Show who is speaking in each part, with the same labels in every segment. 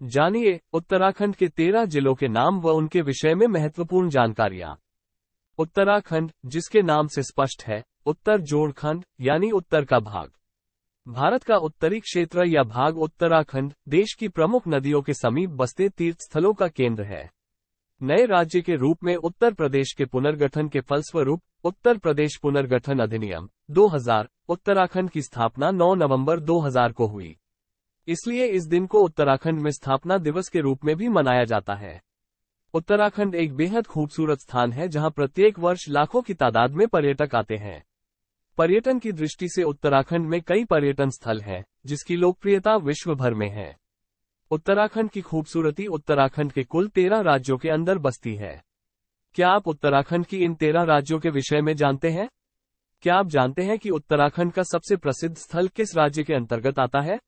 Speaker 1: जानिए उत्तराखंड के 13 जिलों के नाम व उनके विषय में महत्वपूर्ण जानकारियां। उत्तराखंड, जिसके नाम से स्पष्ट है, उत्तर जोड़खंड यानी उत्तर का भाग। भारत का उत्तरी क्षेत्र या भाग उत्तराखंड देश की प्रमुख नदियों के समीप बसते तीर्थस्थलों का केंद्र है। नए राज्य के रूप में उत्तर प्रदेश के पुनर्गठन के फलस्वरूप उत्तर प्रदेश पुनर्गठन अधिनियम 2000 उत्तराखंड की स्थापना 9 नवंबर 2000 को हुई। इसलिए इस दिन को उत्तराखंड में स्थापना दिवस के रूप में भी मनाया जाता है। उत्तराखंड एक बेहद खूबसूरत स्थान है जहां प्रत्येक वर्ष लाखों की तादाद में पर्यटक आते हैं। पर्यटन की दृष्टि से उत्तराखंड में कई पर्यटन स्थल हैं, जिसकी लोकप्रियता विश्व भर में है। उत्तराखंड की खूबसूरती उत्तराखंड के कुल 13 राज्यों के अंदर बसती है। क्या आप उत्तराखंड की इन 13 राज्यों के विषय में जानते हैं? क्या आप जानते हैं कि उत्तराखंड का सबसे प्रसिद्ध स्थल किस राज्य के अंतर्गत आता है?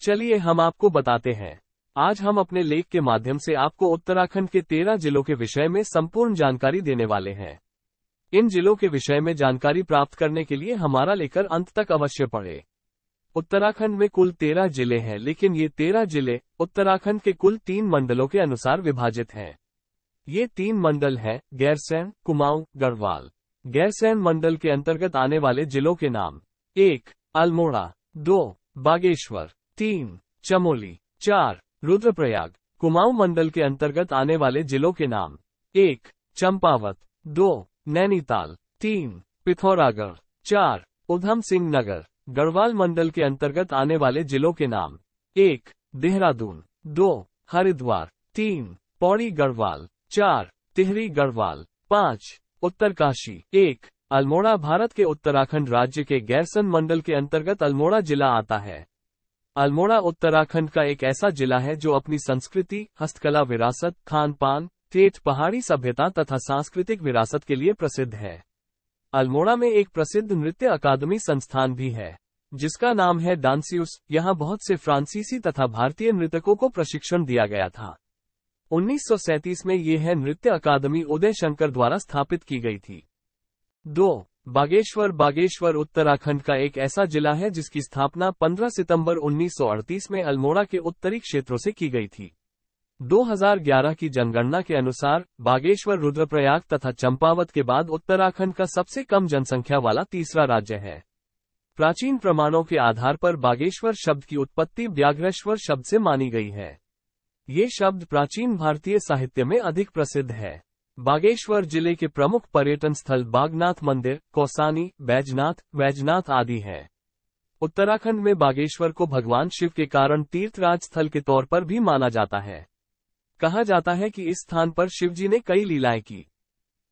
Speaker 1: चलिए हम आपको बताते हैं। आज हम अपने लेख के माध्यम से आपको उत्तराखंड के 13 जिलों के विषय में संपूर्ण जानकारी देने वाले हैं। इन जिलों के विषय में जानकारी प्राप्त करने के लिए हमारा लेकर अंत तक अवश्य पढ़ें। उत्तराखंड में कुल 13 जिले हैं, लेकिन ये 13 जिले उत्तराखंड के कुल 3 मंडलों के अनुसार विभाजित हैं। ये 3 मंडल हैं गैरसैंण, कुमाऊं, गढ़वाल। गैरसैंण मंडल के अंतर्गत आने वाले जिलों के नाम: 1. अल्मोड़ा, 2. बागेश्वर, 3. चमोली, 4. रुद्रप्रयाग। कुमाऊं मंडल के अंतर्गत आने वाले जिलों के नाम: 1. चंपावत, 2. नैनीताल, 3. पिथौरागढ़, 4. उधम सिंह नगर। गढ़वाल मंडल के अंतर्गत आने वाले जिलों के नाम: 1. देहरादून, 2. हरिद्वार, 3. पौड़ी गढ़वाल, 4. टिहरी गढ़वाल, 5. उत्तरकाशी। 1. अल्मोड़ा भारत के उत्तराखंड राज्य के गैरसैंण मंडल के अंतर्गत अल्मोड़ा जिला आता है। अल्मोड़ा उत्तराखंड का एक ऐसा जिला है जो अपनी संस्कृति, हस्तकला विरासत, खान पान, ठेठ पहाड़ी सभ्यता तथा सांस्कृतिक विरासत के लिए प्रसिद्ध है। अल्मोड़ा में एक प्रसिद्ध नृत्य अकादमी संस्थान भी है, जिसका नाम है डांसियुस। यहाँ बहुत से फ्रांसीसी तथा भारतीय नृतकों को प्रशिक्षण दिया गया था। 1937 में यह नृत्य अकादमी उदय शंकर द्वारा स्थापित की गई थी। 2. बागेश्वर। बागेश्वर उत्तराखंड का एक ऐसा जिला है जिसकी स्थापना 15 सितंबर 1938 में अल्मोड़ा के उत्तरी क्षेत्रों से की गई थी। 2011 की जनगणना के अनुसार बागेश्वर रुद्रप्रयाग तथा चंपावत के बाद उत्तराखंड का सबसे कम जनसंख्या वाला तीसरा राज्य है। प्राचीन प्रमाणों के आधार पर बागेश्वर शब्द की उत्पत्ति व्याघ्रेश्वर शब्द से मानी गई है। ये शब्द प्राचीन भारतीय साहित्य में अधिक प्रसिद्ध है। बागेश्वर जिले के प्रमुख पर्यटन स्थल बागनाथ मंदिर, कौसानी, वैजनाथ आदि हैं। उत्तराखंड में बागेश्वर को भगवान शिव के कारण तीर्थराज स्थल के तौर पर भी माना जाता है। कहा जाता है कि इस स्थान पर शिवजी ने कई लीलाएं की,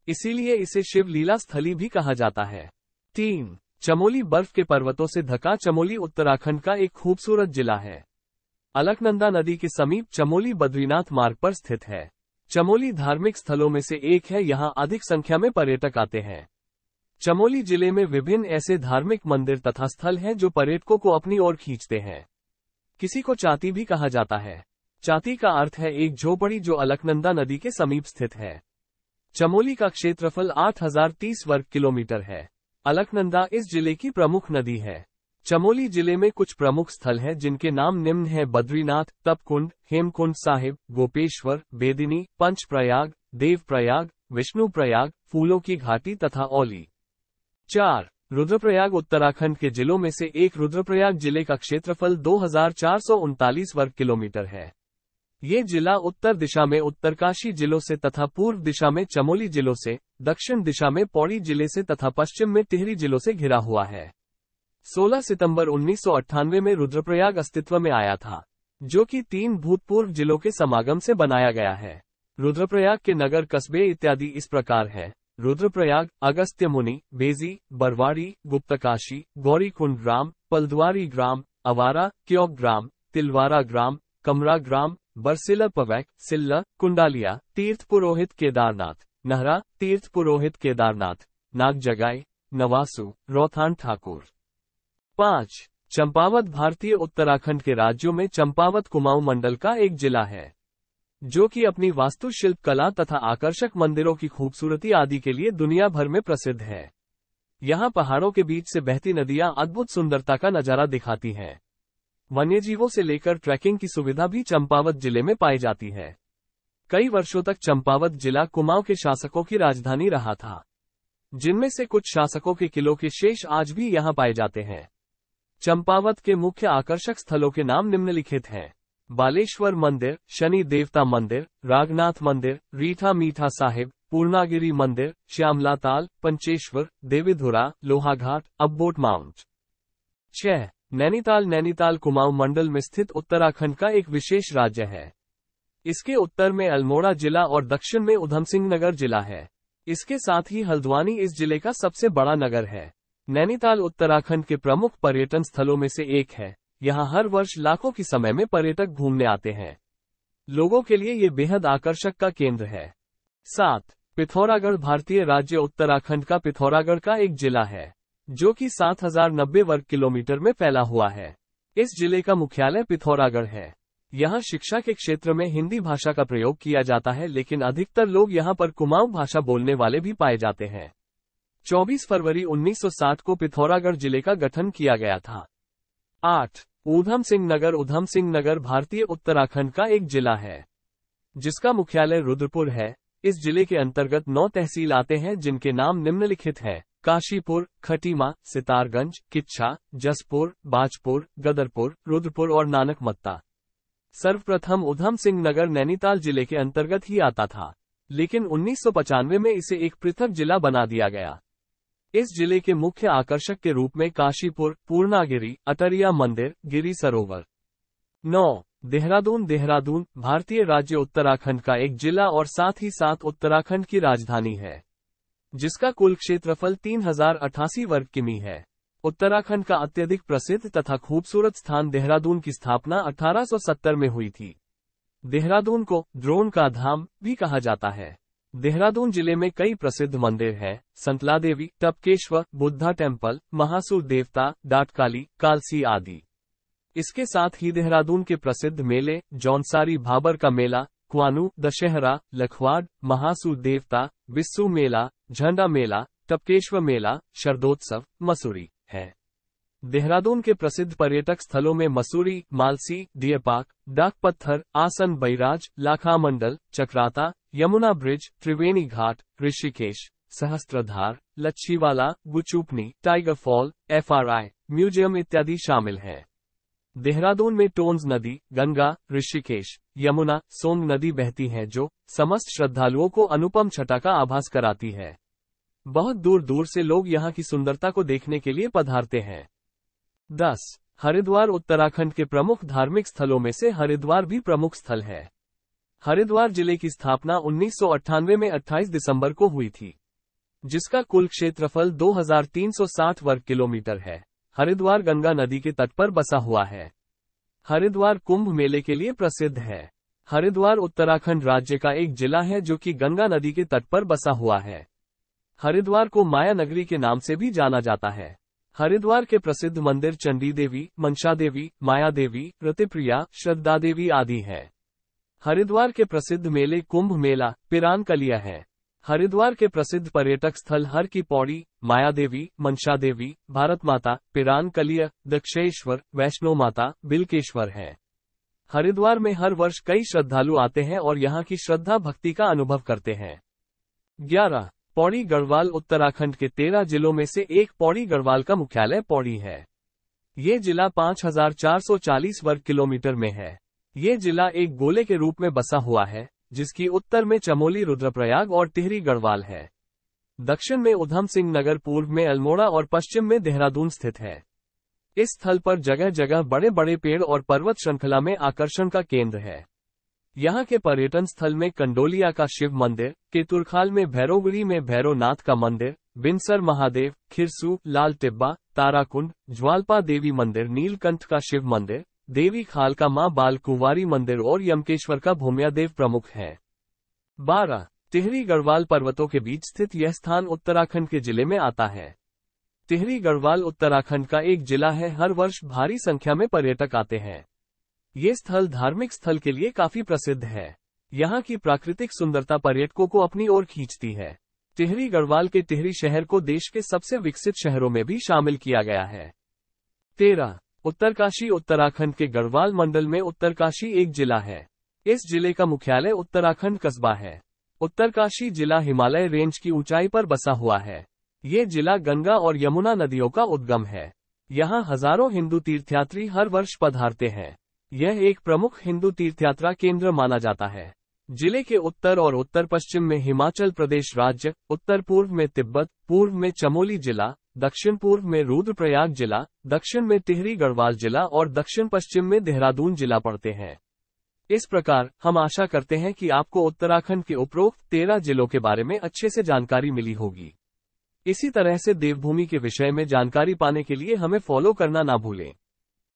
Speaker 1: इसीलिए इसे शिव लीला स्थली भी कहा जाता है। 3. चमोली। बर्फ के पर्वतों से ढका चमोली उत्तराखंड का एक खूबसूरत जिला है। अलकनंदा नदी के समीप चमोली बद्रीनाथ मार्ग पर स्थित है। चमोली धार्मिक स्थलों में से एक है, यहाँ अधिक संख्या में पर्यटक आते हैं। चमोली जिले में विभिन्न ऐसे धार्मिक मंदिर तथा स्थल हैं जो पर्यटकों को अपनी ओर खींचते हैं। किसी को चाती भी कहा जाता है। चाती का अर्थ है एक झोपड़ी जो अलकनंदा नदी के समीप स्थित है। चमोली का क्षेत्रफल 8030 वर्ग किलोमीटर है। अलकनंदा इस जिले की प्रमुख नदी है। चमोली जिले में कुछ प्रमुख स्थल हैं जिनके नाम निम्न हैं: बद्रीनाथ, तपकुंड, हेमकुंड साहिब, गोपेश्वर, बेदिनी, पंचप्रयाग, देवप्रयाग, विष्णुप्रयाग, फूलों की घाटी तथा औली। 4. रुद्रप्रयाग। उत्तराखंड के जिलों में से एक रुद्रप्रयाग जिले का क्षेत्रफल 2439 वर्ग किलोमीटर है। ये जिला उत्तर दिशा में उत्तरकाशी जिलों से तथा पूर्व दिशा में चमोली जिलों से, दक्षिण दिशा में पौड़ी जिले से तथा पश्चिम में टिहरी जिलों से घिरा हुआ है। 16 सितंबर 1998 में रुद्रप्रयाग अस्तित्व में आया था, जो कि 3 भूतपूर्व जिलों के समागम से बनाया गया है। रुद्रप्रयाग के नगर कस्बे इत्यादि इस प्रकार है: रुद्रप्रयाग, अगस्त्यमुनि, बेजी, बरवाड़ी, गुप्तकाशी, गौरीकुंड ग्राम, पलद्वारी ग्राम, अवारा, क्योक ग्राम, तिलवारा ग्राम, कमरा ग्राम, बरसिला पवैक, सिल्ला, कुंडालिया, तीर्थ पुरोहित केदारनाथ, नहरा, तीर्थ पुरोहित केदारनाथ, नागजगाई, नवासु, रोहतान ठाकुर। 5. चंपावत। भारतीय उत्तराखंड के राज्यों में चंपावत कुमाऊं मंडल का एक जिला है, जो कि अपनी वास्तुशिल्प कला तथा आकर्षक मंदिरों की खूबसूरती आदि के लिए दुनिया भर में प्रसिद्ध है। यहाँ पहाड़ों के बीच से बहती नदियां अद्भुत सुंदरता का नजारा दिखाती हैं। वन्यजीवों से लेकर ट्रैकिंग की सुविधा भी चंपावत जिले में पाई जाती है। कई वर्षों तक चंपावत जिला कुमाऊं के शासकों की राजधानी रहा था, जिनमें से कुछ शासकों के किलों के शेष आज भी यहां पाए जाते हैं। चंपावत के मुख्य आकर्षक स्थलों के नाम निम्नलिखित हैं: बालेश्वर मंदिर, शनि देवता मंदिर, रागनाथ मंदिर, रीठा मीठा साहिब, पूर्णागिरी मंदिर, श्यामला ताल, पंचेश्वर, देवीधुरा, लोहाघाट, अब्बोट माउंट। 6. नैनीताल। नैनीताल कुमाऊं मंडल में स्थित उत्तराखंड का एक विशेष राज्य है। इसके उत्तर में अल्मोड़ा जिला और दक्षिण में उधमसिंह नगर जिला है। इसके साथ ही हल्द्वानी इस जिले का सबसे बड़ा नगर है। नैनीताल उत्तराखंड के प्रमुख पर्यटन स्थलों में से एक है। यहाँ हर वर्ष लाखों की समय में पर्यटक घूमने आते हैं। लोगों के लिए ये बेहद आकर्षक का केंद्र है। 7. पिथौरागढ़। भारतीय राज्य उत्तराखंड का पिथौरागढ़ का एक जिला है, जो कि 7090 वर्ग किलोमीटर में फैला हुआ है। इस जिले का मुख्यालय पिथौरागढ़ है। यहाँ शिक्षा के क्षेत्र में हिंदी भाषा का प्रयोग किया जाता है, लेकिन अधिकतर लोग यहाँ पर कुमाऊं भाषा बोलने वाले भी पाए जाते हैं। 24 फरवरी 1960 को पिथौरागढ़ जिले का गठन किया गया था। 8. ऊधमसिंह नगर। ऊधमसिंह नगर भारतीय उत्तराखंड का एक जिला है, जिसका मुख्यालय रुद्रपुर है। इस जिले के अंतर्गत 9 तहसील आते हैं, जिनके नाम निम्नलिखित हैं: काशीपुर, खटीमा, सितारगंज, किच्छा, जसपुर, बाजपुर, गदरपुर, रुद्रपुर और नानकमत्ता। सर्वप्रथम ऊधमसिंह नगर नैनीताल जिले के अंतर्गत ही आता था, लेकिन 1995 में इसे एक पृथक जिला बना दिया गया। इस जिले के मुख्य आकर्षक के रूप में काशीपुर, पूर्णागिरी, अटरिया मंदिर, गिरी सरोवर। 9. देहरादून। देहरादून भारतीय राज्य उत्तराखंड का एक जिला और साथ ही साथ उत्तराखंड की राजधानी है, जिसका कुल क्षेत्रफल 3088 वर्ग किमी है। उत्तराखंड का अत्यधिक प्रसिद्ध तथा खूबसूरत स्थान देहरादून की स्थापना 1870 में हुई थी। देहरादून को ड्रोन का धाम भी कहा जाता है। देहरादून जिले में कई प्रसिद्ध मंदिर हैं: संतला देवी, टपकेश्वर, बुद्धा टेम्पल, महासूर देवता, डाटकाली, कालसी आदि। इसके साथ ही देहरादून के प्रसिद्ध मेले जौनसारी भाबर का मेला, क्वानू, दशहरा, लखवाड़, महासूर देवता, बिस्सू मेला, झंडा मेला, टपकेश्वर मेला, शरदोत्सव, मसूरी है। देहरादून के प्रसिद्ध पर्यटक स्थलों में Mussoorie, Malsi, deer park, Dak Patthar, Asan Barrage, Lakhamandal, Chakrata, Yamuna Bridge, Triveni Ghat, Rishikesh, Sahastradhara, Lachhiwala, Guchhupani, Tiger Fall, FRI museum इत्यादि शामिल हैं। देहरादून में टोन्स नदी, गंगा, ऋषिकेश, यमुना, सोंग नदी बहती हैं, जो समस्त श्रद्धालुओं को अनुपम छटा का आभास कराती है। बहुत दूर दूर से लोग यहाँ की सुंदरता को देखने के लिए पधारते हैं। 10. हरिद्वार। उत्तराखंड के प्रमुख धार्मिक स्थलों में से हरिद्वार भी प्रमुख स्थल है। हरिद्वार जिले की स्थापना 1998 में 28 दिसंबर को हुई थी, जिसका कुल क्षेत्रफल 2360 वर्ग किलोमीटर है। हरिद्वार गंगा नदी के तट पर बसा हुआ है। हरिद्वार कुंभ मेले के लिए प्रसिद्ध है। हरिद्वार उत्तराखंड राज्य का एक जिला है, जो कि गंगा नदी के तट पर बसा हुआ है। हरिद्वार को माया नगरी के नाम से भी जाना जाता है। हरिद्वार के प्रसिद्ध मंदिर चंडी देवी, मनसा देवी, माया देवी, रतिप्रिया, श्रद्धा देवी आदि हैं। हरिद्वार के प्रसिद्ध मेले कुंभ मेला, पिरान कलिया है। हरिद्वार के प्रसिद्ध पर्यटक स्थल हर की पौड़ी, माया देवी, मनसा देवी, भारत माता, पिरान कलिया, दक्षेश्वर, वैष्णो माता, बिलकेश्वर हैं। हरिद्वार में हर वर्ष कई श्रद्धालु आते हैं और यहाँ की श्रद्धा भक्ति का अनुभव करते हैं। 11. पौड़ी गढ़वाल। उत्तराखंड के 13 जिलों में से एक पौड़ी गढ़वाल का मुख्यालय पौड़ी है। ये जिला 5440 वर्ग किलोमीटर में है। ये जिला एक गोले के रूप में बसा हुआ है, जिसकी उत्तर में चमोली, रुद्रप्रयाग और टिहरी गढ़वाल है। दक्षिण में उधमसिंह नगर, पूर्व में अल्मोड़ा और पश्चिम में देहरादून स्थित है। इस स्थल पर जगह जगह बड़े बड़े पेड़ और पर्वत श्रृंखला में आकर्षण का केंद्र है। यहाँ के पर्यटन स्थल में कंडोलिया का शिव मंदिर, केतुरखाल में भैरवगढ़ी में भैरवनाथ का मंदिर, बिनसर महादेव, खिरसू, लाल टिब्बा, ताराकुंड, ज्वालपा देवी मंदिर, नीलकंठ का शिव मंदिर, देवी खाल का मां बाल कुंवारी मंदिर और यमकेश्वर का भूमियादेव प्रमुख है। 12. टिहरी गढ़वाल पर्वतों के बीच स्थित यह स्थान उत्तराखंड के जिले में आता है। टिहरी गढ़वाल उत्तराखंड का एक जिला है। हर वर्ष भारी संख्या में पर्यटक आते हैं। ये स्थल धार्मिक स्थल के लिए काफी प्रसिद्ध है। यहाँ की प्राकृतिक सुंदरता पर्यटकों को अपनी ओर खींचती है। टिहरी गढ़वाल के टिहरी शहर को देश के सबसे विकसित शहरों में भी शामिल किया गया है। 13. उत्तरकाशी उत्तराखंड के गढ़वाल मंडल में उत्तरकाशी एक जिला है। इस जिले का मुख्यालय उत्तराखंड कस्बा है। उत्तरकाशी जिला हिमालय रेंज की ऊंचाई पर बसा हुआ है। ये जिला गंगा और यमुना नदियों का उद्गम है। यहाँ हजारों हिंदू तीर्थयात्री हर वर्ष पधारते हैं। यह एक प्रमुख हिंदू तीर्थयात्रा केंद्र माना जाता है। जिले के उत्तर और उत्तर पश्चिम में हिमाचल प्रदेश राज्य, उत्तर पूर्व में तिब्बत, पूर्व में चमोली जिला, दक्षिण पूर्व में रुद्रप्रयाग जिला, दक्षिण में टिहरी गढ़वाल जिला और दक्षिण पश्चिम में देहरादून जिला पड़ते हैं। इस प्रकार हम आशा करते हैं कि आपको उत्तराखंड के उपरोक्त 13 जिलों के बारे में अच्छे से जानकारी मिली होगी। इसी तरह से देवभूमि के विषय में जानकारी पाने के लिए हमें फॉलो करना ना भूलें।